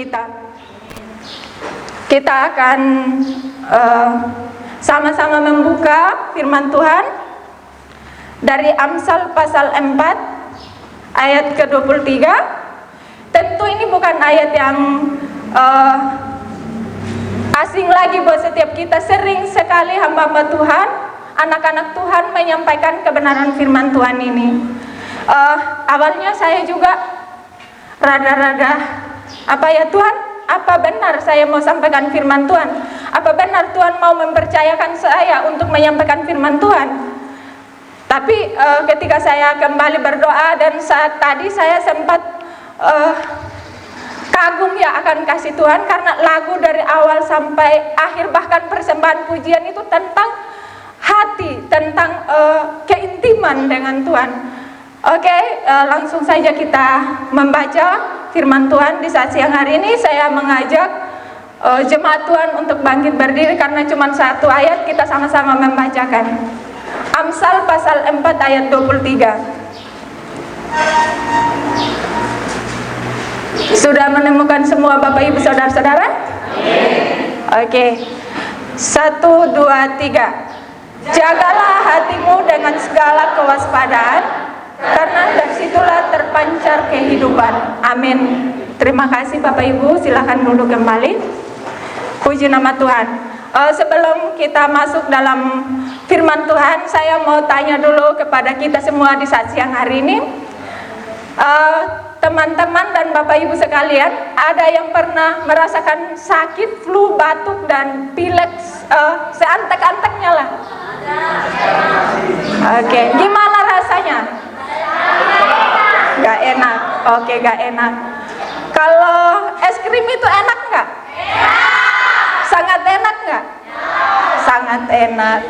kita. Kita akan sama-sama membuka firman Tuhan dari Amsal pasal 4 ayat ke-23. Tentu ini bukan ayat yang asing lagi buat setiap kita. Sering sekali hamba-hamba Tuhan, anak-anak Tuhan menyampaikan kebenaran firman Tuhan ini. Awalnya saya juga rada-rada Tuhan, apa benar saya mau sampaikan firman Tuhan? Apa benar Tuhan mau mempercayakan saya untuk menyampaikan firman Tuhan? Tapi ketika saya kembali berdoa dan saat tadi saya sempat kagum ya akan kasih Tuhan, karena lagu dari awal sampai akhir bahkan persembahan pujian itu tentang hati, tentang keintiman dengan Tuhan. Oke, langsung saja kita membaca firman Tuhan. Di saat siang hari ini saya mengajak jemaat Tuhan untuk bangkit berdiri karena cuma satu ayat, kita sama-sama membacakan. Amsal pasal 4 ayat 23. Sudah menemukan semua Bapak Ibu Saudara-saudara? Oke. 1, 2, 3. Jagalah hatimu dengan segala kewaspadaan, karena dari situlah terpancar kehidupan. Amin. Terima kasih Bapak Ibu, silakan duduk kembali. Puji nama Tuhan. Sebelum kita masuk dalam firman Tuhan, saya mau tanya dulu kepada kita semua di saat siang hari ini. Teman-teman dan Bapak Ibu sekalian, ada yang pernah merasakan sakit, flu, batuk, dan pilek seantek-anteknya lah? Oke, gimana rasanya? Gak enak. Oke, gak enak. Kalau es krim itu enak nggak? Sangat enak nggak? Sangat enak.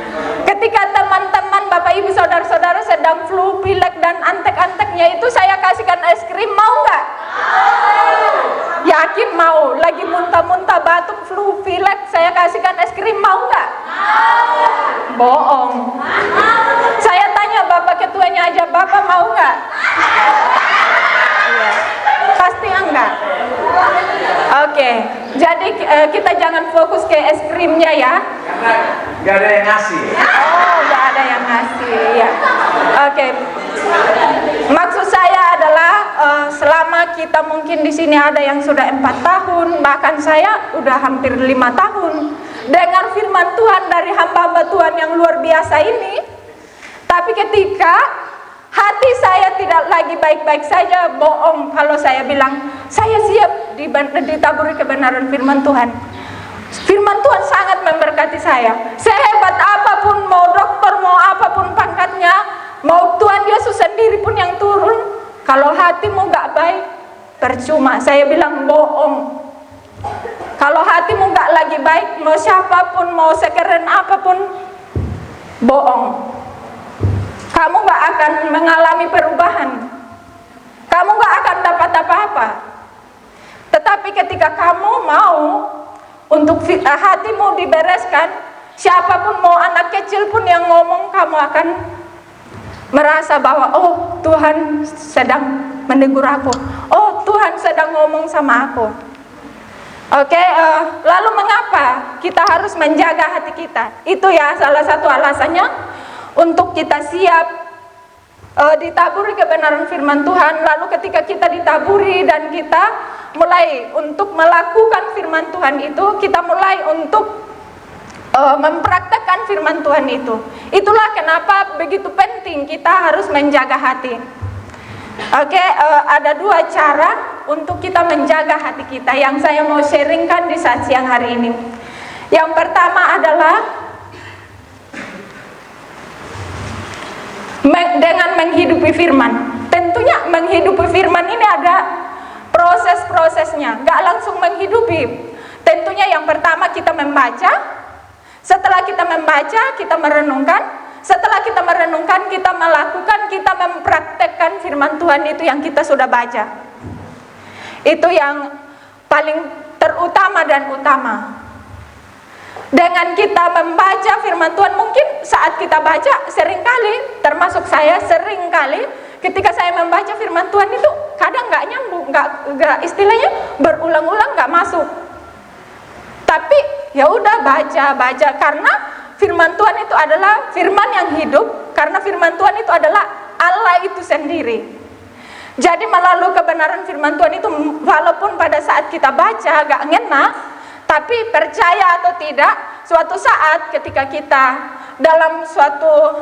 Ketika teman-teman Bapak Ibu Saudara-saudara sedang flu, pilek, dan antek-anteknya itu saya kasihkan es krim, mau nggak? Yakin mau? Lagi muntah-muntah, batuk, flu, pilek, saya kasihkan es krim, mau nggak? Bohong. Saya tanya Bapak ketuanya aja, Bapak mau nggak? Iya. Pasti enggak. Oke, jadi kita jangan fokus ke es krimnya ya. Karena nggak ada yang ngasih. Oh, nggak ada yang ngasih ya. Oke. Maksud saya adalah selama kita mungkin di sini ada yang sudah 4 tahun, bahkan saya udah hampir 5 tahun dengar firman Tuhan dari hamba-hamba Tuhan yang luar biasa ini. Tapi ketika hati saya tidak lagi baik-baik saja, bohong kalau saya bilang saya siap ditaburi kebenaran firman Tuhan. Firman Tuhan sangat memberkati saya. Sehebat apapun, mau dokter, mau apapun pangkatnya, mau Tuhan Yesus sendiri pun yang turun, kalau hatimu gak baik, percuma. Saya bilang bohong. Kalau hatimu gak lagi baik, mau siapapun, mau sekeren apapun, bohong. Kamu gak akan mengalami perubahan. Kamu gak akan dapat apa-apa. Tetapi ketika kamu mau untuk hatimu dibereskan, siapapun, mau anak kecil pun yang ngomong, kamu akan merasa bahwa oh, Tuhan sedang menegur aku. Oh, Tuhan sedang ngomong sama aku. Oke, lalu mengapa kita harus menjaga hati kita? Itu ya salah satu alasannya untuk kita siap ditaburi kebenaran firman Tuhan. Lalu ketika kita ditaburi dan kita mulai untuk melakukan firman Tuhan itu, kita mulai untuk mempraktekkan firman Tuhan itu. Itulah kenapa begitu penting kita harus menjaga hati. Oke, ada 2 cara untuk kita menjaga hati kita yang saya mau sharingkan di saat siang hari ini. Yang pertama adalah dengan menghidupi firman. Tentunya menghidupi firman ini ada proses-prosesnya, gak langsung menghidupi. Tentunya yang pertama kita membaca. Setelah kita membaca, kita merenungkan. Setelah kita merenungkan, kita melakukan, kita mempraktekkan firman Tuhan itu yang kita sudah baca. Itu yang paling terutama dan utama. Dengan kita membaca firman Tuhan, mungkin saat kita baca seringkali, termasuk saya seringkali, ketika saya membaca firman Tuhan itu kadang nggak nyambung, nggak istilahnya berulang-ulang nggak masuk. Tapi ya udah baca karena firman Tuhan itu adalah firman yang hidup, karena firman Tuhan itu adalah Allah itu sendiri. Jadi melalui kebenaran firman Tuhan itu, walaupun pada saat kita baca gak ngena, tapi percaya atau tidak, suatu saat ketika kita dalam suatu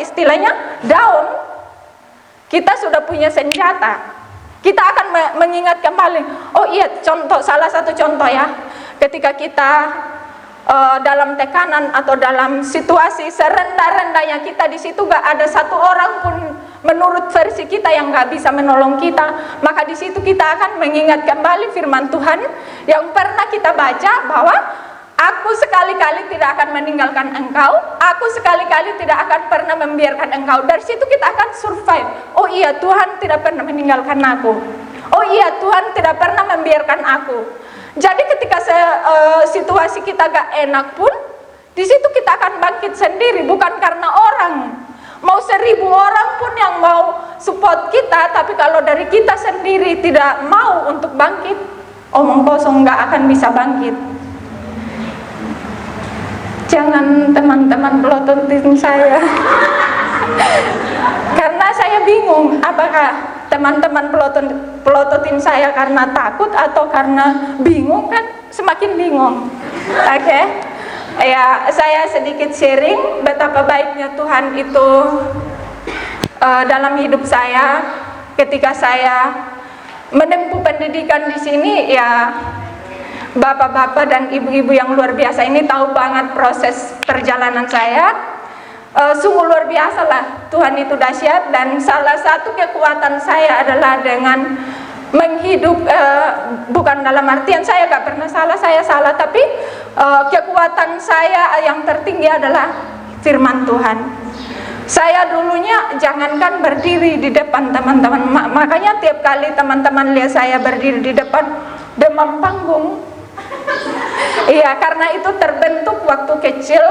istilahnya down, kita sudah punya senjata. Kita akan mengingat kembali. Oh iya, salah satu contoh ya, ketika kita dalam tekanan atau dalam situasi serendah-rendahnya kita, di situ gak ada satu orang pun menurut versi kita yang gak bisa menolong kita, maka di situ kita akan mengingat kembali firman Tuhan yang pernah kita baca bahwa aku sekali-kali tidak akan meninggalkan engkau, aku sekali-kali tidak akan pernah membiarkan engkau. Dari situ kita akan survive. Oh iya, Tuhan tidak pernah meninggalkan aku. Oh iya, Tuhan tidak pernah membiarkan aku. Jadi ketika situasi kita gak enak pun, di situ kita akan bangkit sendiri, bukan karena orang. Mau 1000 orang pun yang mau support kita, tapi kalau dari kita sendiri tidak mau untuk bangkit, omong kosong gak akan bisa bangkit. Jangan teman-teman pelototin saya. Karena saya bingung, apakah teman-teman pelototin saya karena takut atau karena bingung, kan semakin bingung. Oke. Ya, saya sedikit sharing betapa baiknya Tuhan itu dalam hidup saya ketika saya menempuh pendidikan di sini. Ya, bapak-bapak dan ibu-ibu yang luar biasa ini tahu banget proses perjalanan saya. Sungguh luar biasa lah, Tuhan itu dahsyat. Dan salah satu kekuatan saya adalah dengan menghidup, bukan dalam artian saya gak pernah salah, saya salah, tapi kekuatan saya yang tertinggi adalah firman Tuhan. Saya dulunya jangankan berdiri di depan teman-teman, makanya tiap kali teman-teman lihat saya berdiri di depan, demam panggung. Iya, karena itu terbentuk waktu kecil,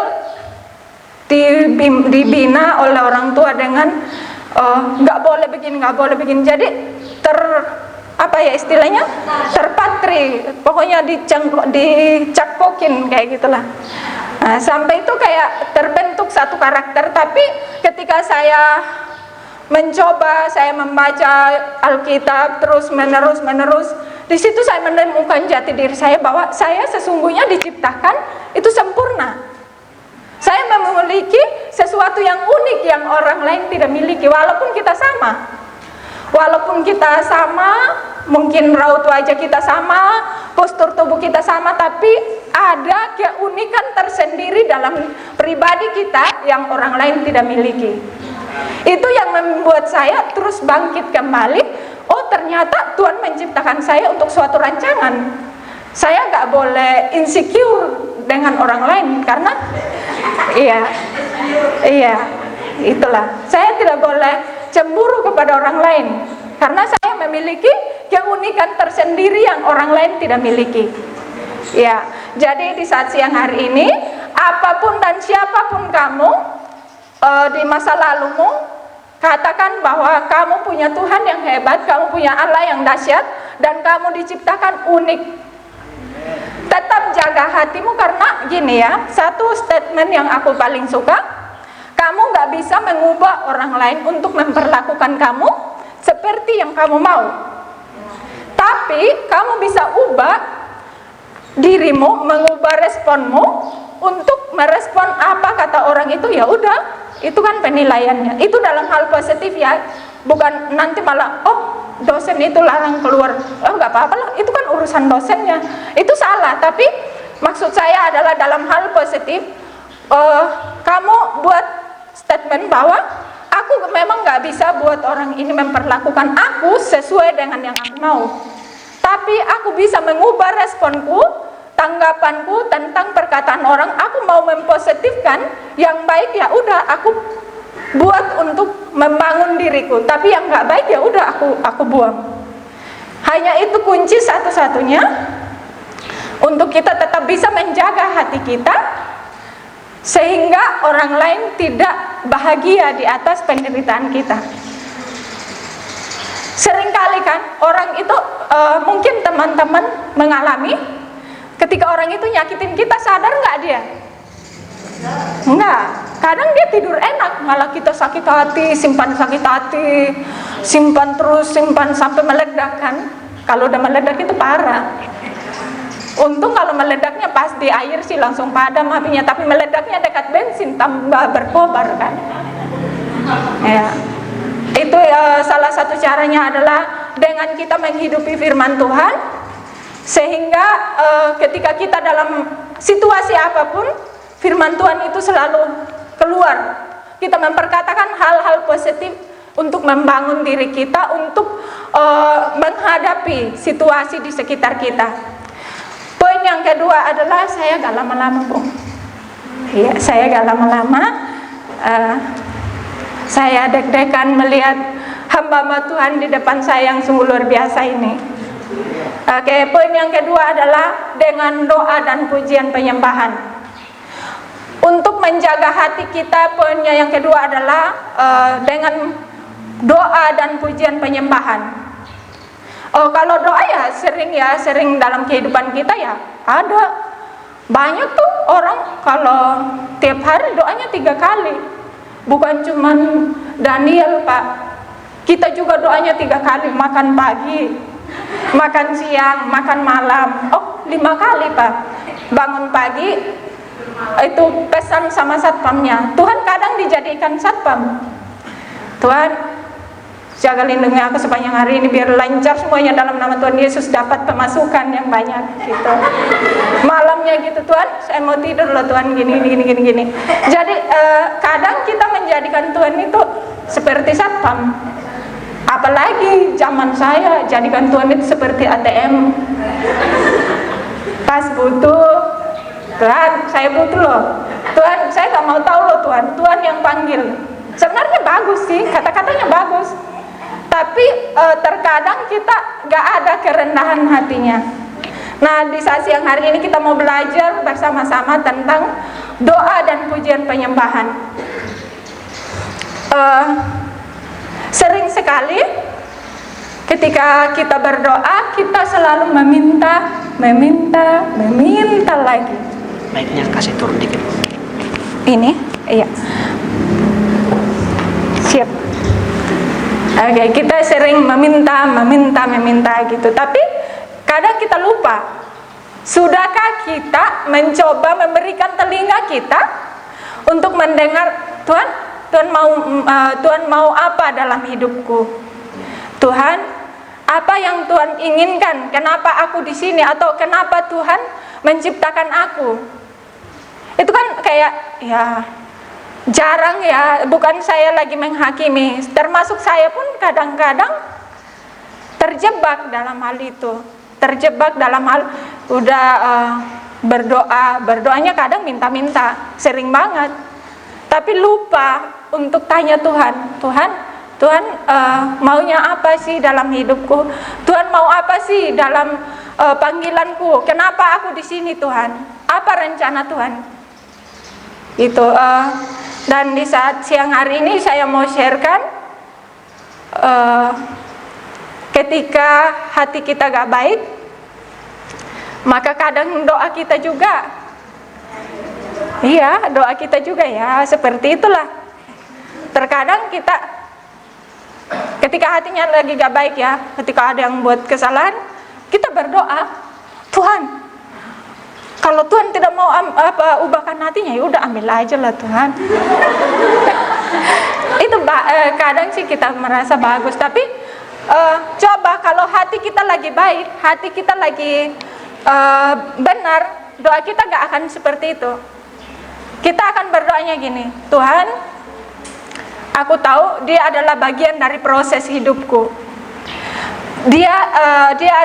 dibina oleh orang tua dengan nggak boleh begini, nggak boleh begini. Jadi istilahnya terpatri, pokoknya dicakpokin kayak gitulah. Nah, sampai itu kayak terbentuk satu karakter. Tapi ketika saya mencoba, saya membaca Alkitab terus menerus, di situ saya menemukan jati diri saya bahwa saya sesungguhnya diciptakan itu sempurna. Saya memiliki sesuatu yang unik yang orang lain tidak miliki, walaupun kita sama. Walaupun kita sama, mungkin raut wajah kita sama, postur tubuh kita sama, tapi ada keunikan tersendiri dalam pribadi kita yang orang lain tidak miliki. Itu yang membuat saya terus bangkit kembali. Oh, ternyata Tuhan menciptakan saya untuk suatu rancangan. Saya nggak boleh insecure dengan orang lain, karena itulah, saya tidak boleh cemburu kepada orang lain, karena saya memiliki keunikan tersendiri yang orang lain tidak miliki. Ya, jadi di saat siang hari ini, apapun dan siapapun kamu di masa lalumu, katakan bahwa kamu punya Tuhan yang hebat, kamu punya Allah yang dahsyat, dan kamu diciptakan unik. Tetap jaga hatimu, karena gini ya, satu statement yang aku paling suka, kamu gak bisa mengubah orang lain untuk memperlakukan kamu seperti yang kamu mau. Tapi kamu bisa ubah dirimu, mengubah responmu untuk merespon apa kata orang itu. Ya udah, itu kan penilaiannya. Itu dalam hal positif ya, bukan nanti malah dosen itu larang keluar. Nggak apa-apa lah, itu kan urusan dosennya. Itu salah. Tapi maksud saya adalah dalam hal positif, kamu buat statement bahwa aku memang nggak bisa buat orang ini memperlakukan aku sesuai dengan yang aku mau, tapi aku bisa mengubah responku, tanggapanku tentang perkataan orang. Aku mau mempositifkan yang baik, ya udah aku buat untuk membangun diriku, tapi yang nggak baik ya udah aku buang. Hanya itu kunci satu-satunya untuk kita tetap bisa menjaga hati kita, sehingga orang lain tidak bahagia di atas penderitaan kita. Seringkali kan orang itu mungkin teman-teman mengalami ketika orang itu nyakitin kita, sadar nggak dia? Enggak. Kadang dia tidur enak, malah kita sakit hati, simpan sakit hati, simpan terus, simpan sampai meledak kan. Kalau udah meledak itu parah. Untung kalau meledaknya pas di air sih langsung padam apinya, tapi meledaknya dekat bensin tambah berkobar kan. Ya. Itu salah satu caranya adalah dengan kita menghidupi firman Tuhan, sehingga ketika kita dalam situasi apapun, firman Tuhan itu selalu keluar. Kita memperkatakan hal-hal positif untuk membangun diri kita, untuk menghadapi situasi di sekitar kita. Poin yang kedua adalah saya gak lama-lama, Bu. Iya, saya gak lama-lama. Saya deg-degan melihat hamba Tuhan di depan saya yang sungguh luar biasa ini. Oke, poin yang kedua adalah dengan doa dan pujian penyembahan. Untuk menjaga hati kita, poinnya yang kedua adalah dengan doa dan pujian penyembahan. Oh, kalau doa ya sering dalam kehidupan kita ya ada. Banyak tuh orang kalau tiap hari doanya 3 kali. Bukan cuman Daniel, Pak. Kita juga doanya 3 kali, makan pagi, makan siang, makan malam. Oh, 5 kali, Pak. Bangun pagi itu pesan sama satpamnya. Tuhan kadang dijadikan satpam. Tuhan, jaga lindungi aku sepanjang hari ini biar lancar semuanya dalam nama Tuhan Yesus, dapat pemasukan yang banyak gitu. Malamnya gitu, Tuhan saya mau tidur loh Tuhan, gini. Jadi kadang kita menjadikan Tuhan itu seperti satpam. Apalagi zaman saya jadikan Tuhan itu seperti ATM. Pas butuh, Tuhan saya butuh loh, Tuhan saya gak mau tahu loh Tuhan, Tuhan yang panggil. Sebenarnya bagus sih, kata-katanya bagus. Tapi terkadang kita gak ada kerendahan hatinya. Nah, di saat siang hari ini kita mau belajar bersama-sama tentang doa dan pujian penyembahan. Sering sekali ketika kita berdoa, kita selalu meminta lagi. Baiknya kasih turun dikit. Ini, iya. Siap. Oke, kita sering meminta gitu, tapi kadang kita lupa. Sudahkah kita mencoba memberikan telinga kita untuk mendengar Tuhan mau apa dalam hidupku? Tuhan, apa yang Tuhan inginkan? Kenapa aku di sini? Atau kenapa Tuhan menciptakan aku? Itu kan kayak ya jarang ya, bukan saya lagi menghakimi, termasuk saya pun kadang-kadang terjebak dalam hal itu, terjebak dalam hal udah berdoanya kadang minta-minta, sering banget, tapi lupa untuk tanya Tuhan maunya apa sih dalam hidupku? Tuhan mau apa sih dalam panggilanku? Kenapa aku di sini Tuhan? Apa rencana Tuhan? Itu dan di saat siang hari ini saya mau sharekan ketika hati kita gak baik, maka kadang doa kita juga ya seperti itulah. Terkadang kita ketika hatinya lagi gak baik ya, ketika ada yang buat kesalahan, kita berdoa, Tuhan, kalau Tuhan tidak mau ubahkan hatinya, ya udah ambil aja lah Tuhan. Itu kadang sih kita merasa bagus, tapi coba kalau hati kita lagi baik, hati kita lagi benar, doa kita gak akan seperti itu. Kita akan berdoanya gini, Tuhan, aku tahu dia adalah bagian dari proses hidupku. Dia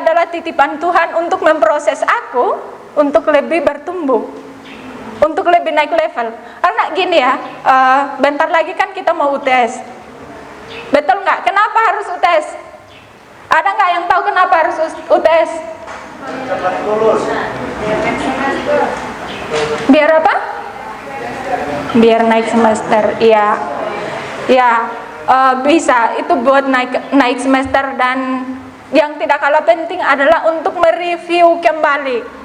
adalah titipan Tuhan untuk memproses aku untuk lebih bertumbuh, untuk lebih naik level. Karena gini ya, bentar lagi kan kita mau UTS, betul nggak? Kenapa harus UTS? Ada nggak yang tahu kenapa harus UTS? Cepat lulus. Biar apa? Biar naik semester. Iya, ya. bisa itu buat naik semester. Dan yang tidak kalah penting adalah untuk mereview kembali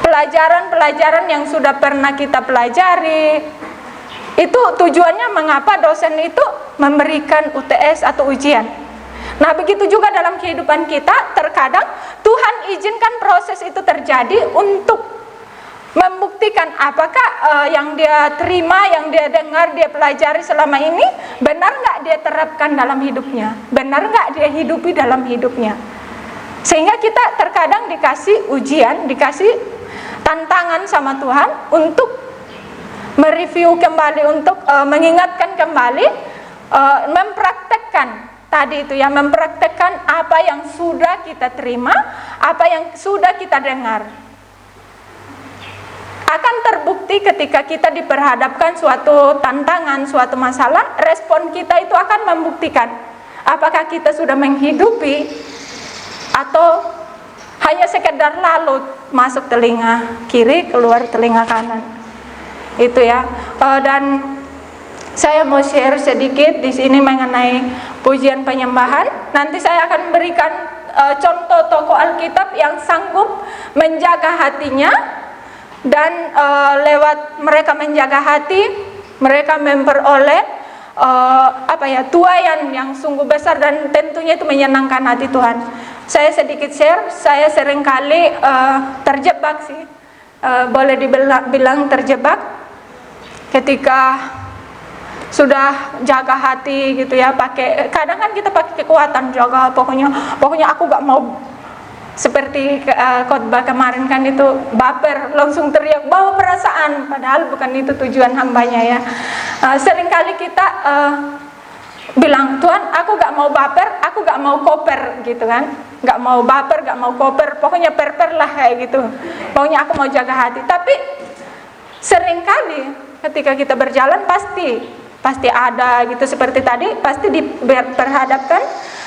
pelajaran-pelajaran yang sudah pernah kita pelajari. Itu tujuannya mengapa dosen itu memberikan UTS atau ujian. Nah, begitu juga dalam kehidupan kita, terkadang Tuhan izinkan proses itu terjadi untuk membuktikan apakah yang dia terima, yang dia dengar, dia pelajari selama ini, benar nggak dia terapkan dalam hidupnya, benar nggak dia hidupi dalam hidupnya. Sehingga kita terkadang dikasih ujian, dikasih tantangan sama Tuhan untuk mereview kembali, untuk mengingatkan kembali, mempraktekkan tadi itu ya, mempraktekkan apa yang sudah kita terima, apa yang sudah kita dengar. Akan terbukti ketika kita diperhadapkan suatu tantangan, suatu masalah, respon kita itu akan membuktikan apakah kita sudah menghidupi atau hanya sekedar lalu masuk telinga kiri, keluar telinga kanan. Itu ya. Dan saya mau share sedikit di sini mengenai pujian penyembahan. Nanti saya akan berikan contoh tokoh Alkitab yang sanggup menjaga hatinya, dan lewat mereka menjaga hati, mereka memperoleh tuaian yang sungguh besar, dan tentunya itu menyenangkan hati Tuhan. Saya sedikit share, saya seringkali terjebak sih, boleh dibilang terjebak ketika sudah jaga hati gitu ya, kadang kan kita pakai kekuatan jaga, pokoknya aku gak mau seperti khotbah kemarin kan itu baper, langsung teriak, bawa perasaan, padahal bukan itu tujuan hambanya ya. Seringkali kita bilang, Tuhan aku gak mau baper, aku gak mau koper gitu kan, gak mau baper, gak mau koper, pokoknya perper lah kayak gitu, pokoknya aku mau jaga hati. Tapi seringkali ketika kita berjalan pasti ada gitu, seperti tadi pasti diperhadapkan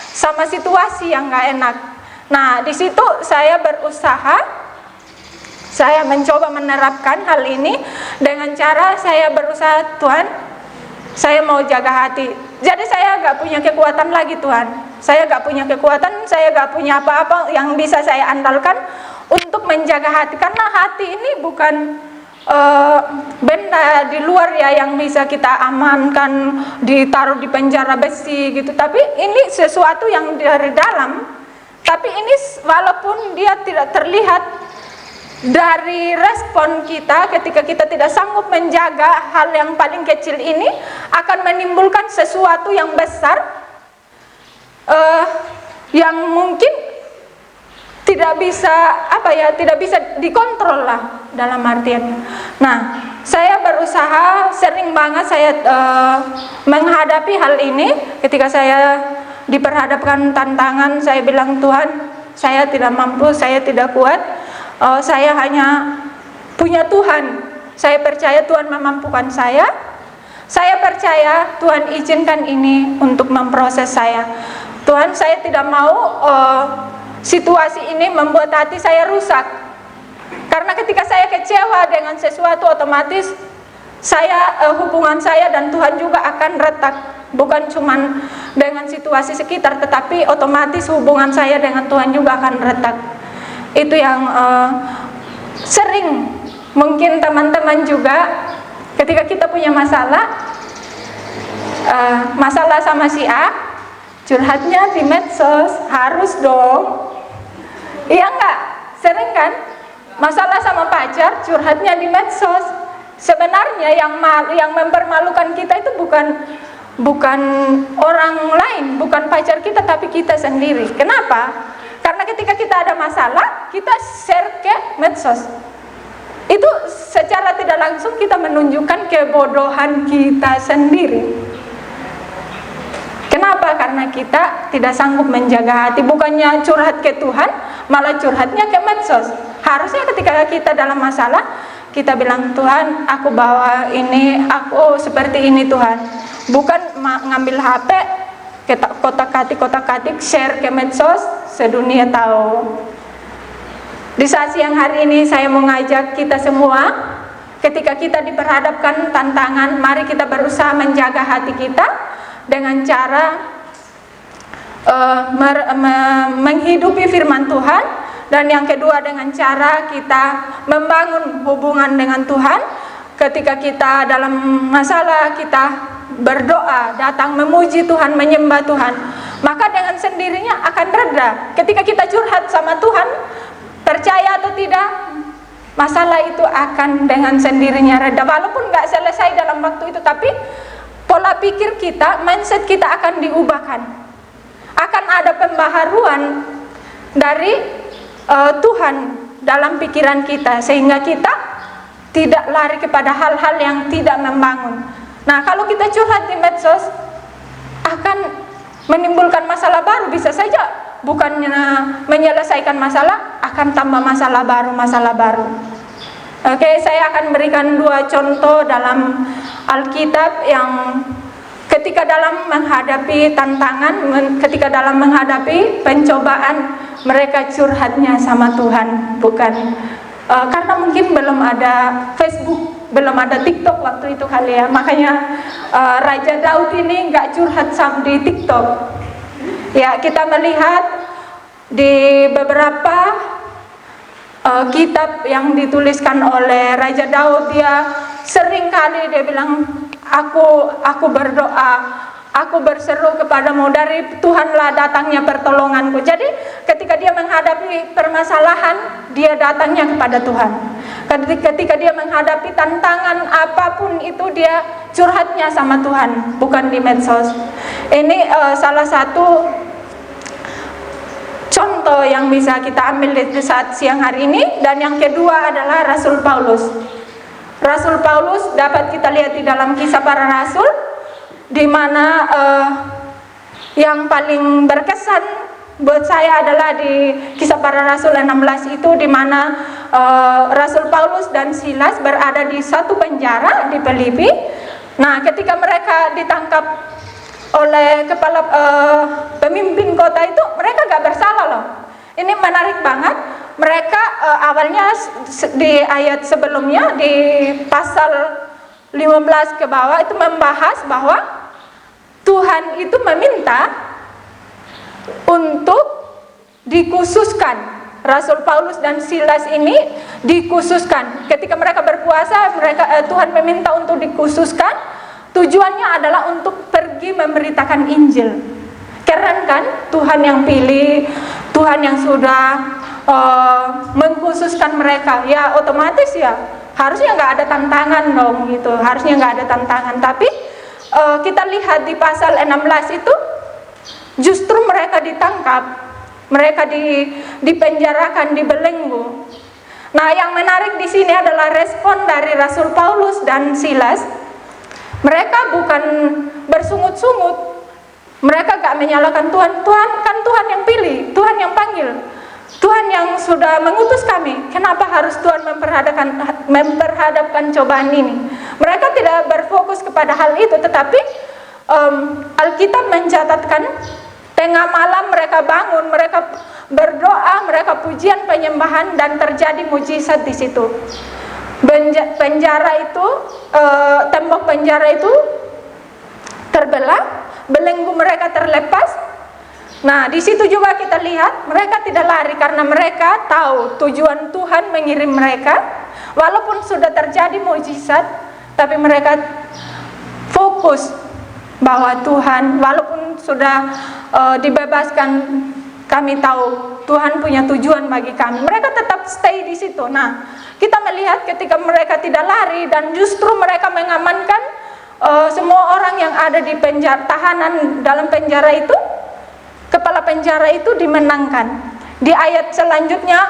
sama situasi yang gak enak. Nah, di situ saya berusaha, saya mencoba menerapkan hal ini dengan cara saya berusaha, Tuhan, saya mau jaga hati. Jadi saya gak punya kekuatan lagi Tuhan, saya gak punya kekuatan, saya gak punya apa-apa yang bisa saya andalkan untuk menjaga hati. Karena hati ini bukan benda di luar ya yang bisa kita amankan, ditaruh di penjara besi gitu. Tapi ini sesuatu yang dari dalam. Tapi ini walaupun dia tidak terlihat dari respon kita ketika kita tidak sanggup menjaga hal yang paling kecil ini, akan menimbulkan sesuatu yang besar yang mungkin tidak bisa dikontrol lah dalam artian. Nah, saya berusaha, sering banget saya menghadapi hal ini. Ketika saya diperhadapkan tantangan, saya bilang, Tuhan, saya tidak mampu, saya tidak kuat, saya hanya punya Tuhan. Saya percaya Tuhan memampukan saya. Saya percaya Tuhan izinkan ini untuk memproses saya. Tuhan, saya tidak mau situasi ini membuat hati saya rusak. Karena ketika saya kecewa dengan sesuatu, otomatis hubungan saya dan Tuhan juga akan retak. Bukan cuma dengan situasi sekitar, tetapi otomatis hubungan saya dengan Tuhan juga akan retak. Itu yang sering mungkin teman-teman juga, ketika kita punya masalah sama si A, curhatnya di medsos, harus dong. Iya enggak? Sering kan? Masalah sama pacar, curhatnya di medsos. Sebenarnya yang mempermalukan kita itu bukan orang lain, bukan pacar kita, tapi kita sendiri. Kenapa? Karena ketika kita ada masalah, kita share ke medsos. Itu secara tidak langsung kita menunjukkan kebodohan kita sendiri. Kenapa? Karena kita tidak sanggup menjaga hati. Bukannya curhat ke Tuhan, malah curhatnya ke medsos. Harusnya ketika kita dalam masalah, kita bilang, Tuhan, aku bawa ini, aku seperti ini Tuhan. Bukan ngambil HP, kotak-katik, share ke medsos, sedunia tahu. Di saat siang hari ini saya mau ngajak kita semua, ketika kita diperhadapkan tantangan, mari kita berusaha menjaga hati kita dengan cara menghidupi firman Tuhan, dan yang kedua dengan cara kita membangun hubungan dengan Tuhan. Ketika kita dalam masalah, kita berdoa, datang memuji Tuhan, menyembah Tuhan, maka dengan sendirinya akan reda. Ketika kita curhat sama Tuhan, percaya atau tidak, masalah itu akan dengan sendirinya reda. Walaupun nggak selesai dalam waktu itu, tapi pola pikir kita, mindset kita akan diubahkan. Akan ada pembaharuan dari Tuhan dalam pikiran kita, sehingga kita tidak lari kepada hal-hal yang tidak membangun. Nah, kalau kita curhat di medsos akan menimbulkan masalah baru, bisa saja bukannya menyelesaikan masalah, akan tambah masalah baru. Oke, saya akan berikan 2 contoh dalam Alkitab yang ketika dalam menghadapi tantangan, ketika dalam menghadapi pencobaan, mereka curhatnya sama Tuhan, bukan karena mungkin belum ada Facebook, belum ada TikTok waktu itu kali ya, makanya Raja Daud ini nggak curhat di TikTok. Ya, kita melihat di beberapa kitab yang dituliskan oleh Raja Daud, dia sering kali dia bilang, aku berdoa, aku berseru kepadamu, dari Tuhanlah datangnya pertolonganku. Jadi ketika dia menghadapi permasalahan, dia datangnya kepada Tuhan. Ketika dia menghadapi tantangan apapun itu, dia curhatnya sama Tuhan, bukan di medsos. Ini salah satu contoh yang bisa kita ambil di saat siang hari ini. Dan yang kedua adalah Rasul Paulus. Rasul Paulus dapat kita lihat di dalam Kisah Para Rasul, di mana yang paling berkesan buat saya adalah di Kisah Para Rasul 16 itu, di mana Rasul Paulus dan Silas berada di satu penjara di Filipi. Nah, ketika mereka ditangkap oleh kepala pemimpin kota itu, mereka gak bersalah loh. Ini menarik banget. Mereka awalnya di ayat sebelumnya, di pasal 15 ke bawah itu membahas bahwa Tuhan itu meminta untuk dikhususkan. Rasul Paulus dan Silas ini dikhususkan. Ketika mereka berpuasa, Tuhan meminta untuk dikhususkan. Tujuannya adalah untuk pergi memberitakan Injil. Keren kan? Tuhan yang pilih, Tuhan yang sudah mengkhususkan mereka. Ya otomatis ya harusnya nggak ada tantangan dong gitu. Harusnya nggak ada tantangan. Tapi kita lihat di pasal 16 itu, justru mereka ditangkap, mereka dipenjarakan, dibelenggu. Nah, yang menarik di sini adalah respon dari Rasul Paulus dan Silas. Mereka bukan bersungut-sungut. Mereka gak menyalahkan Tuhan. Tuhan kan Tuhan yang pilih, Tuhan yang panggil, Tuhan yang sudah mengutus kami. Kenapa harus Tuhan memperhadapkan cobaan ini? Mereka tidak berfokus kepada hal itu, tetapi Alkitab mencatatkan tengah malam mereka bangun, mereka berdoa, mereka pujian penyembahan, dan terjadi mujizat di situ. Penjara itu, tembok penjara itu terbelah, belenggu mereka terlepas. Nah, di situ juga kita lihat mereka tidak lari karena mereka tahu tujuan Tuhan mengirim mereka. Walaupun sudah terjadi mujizat, tapi mereka fokus bahwa Tuhan, walaupun sudah dibebaskan, kami tahu Tuhan punya tujuan bagi kami. Mereka tetap stay di situ. Nah, kita melihat ketika mereka tidak lari dan justru mereka mengamankan semua orang yang ada di penjara, tahanan dalam penjara itu, kepala penjara itu dimenangkan. Di ayat selanjutnya,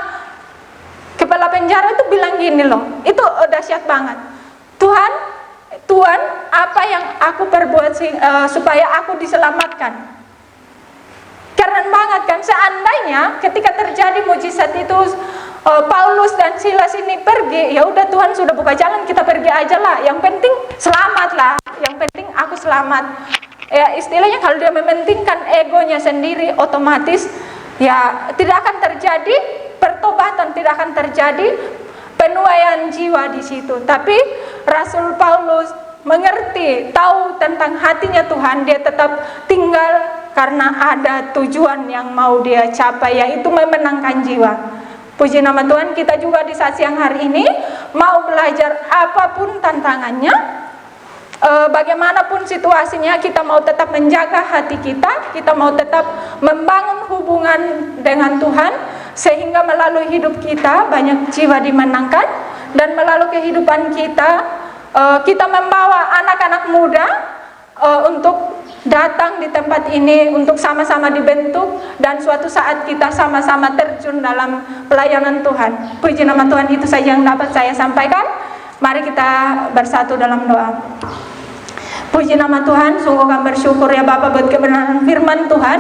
kepala penjara itu bilang gini loh, itu dahsyat banget. Tuhan, apa yang aku perbuat supaya aku diselamatkan? Keren banget kan? Seandainya ketika terjadi mujizat itu, Paulus dan Silas ini pergi, ya udah Tuhan sudah buka jalan, kita pergi aja lah. Yang penting selamat lah. Yang penting aku selamat. Ya istilahnya kalau dia mementingkan egonya sendiri, otomatis ya tidak akan terjadi pertobatan, tidak akan terjadi penuaian jiwa di situ. Tapi Rasul Paulus mengerti, tahu tentang hatinya Tuhan, dia tetap tinggal karena ada tujuan yang mau dia capai, yaitu memenangkan jiwa. Puji nama Tuhan, kita juga di saat siang hari ini mau belajar apapun tantangannya, bagaimanapun situasinya, kita mau tetap menjaga hati kita mau tetap membangun hubungan dengan Tuhan, sehingga melalui hidup kita banyak jiwa dimenangkan, dan melalui kehidupan kita membawa anak-anak muda untuk datang di tempat ini untuk sama-sama dibentuk, dan suatu saat kita sama-sama terjun dalam pelayanan Tuhan. Puji nama Tuhan, itu saja yang dapat saya sampaikan. Mari kita bersatu dalam doa. Puji nama Tuhan, sungguh kami bersyukur ya Bapak buat kebenaran firman Tuhan.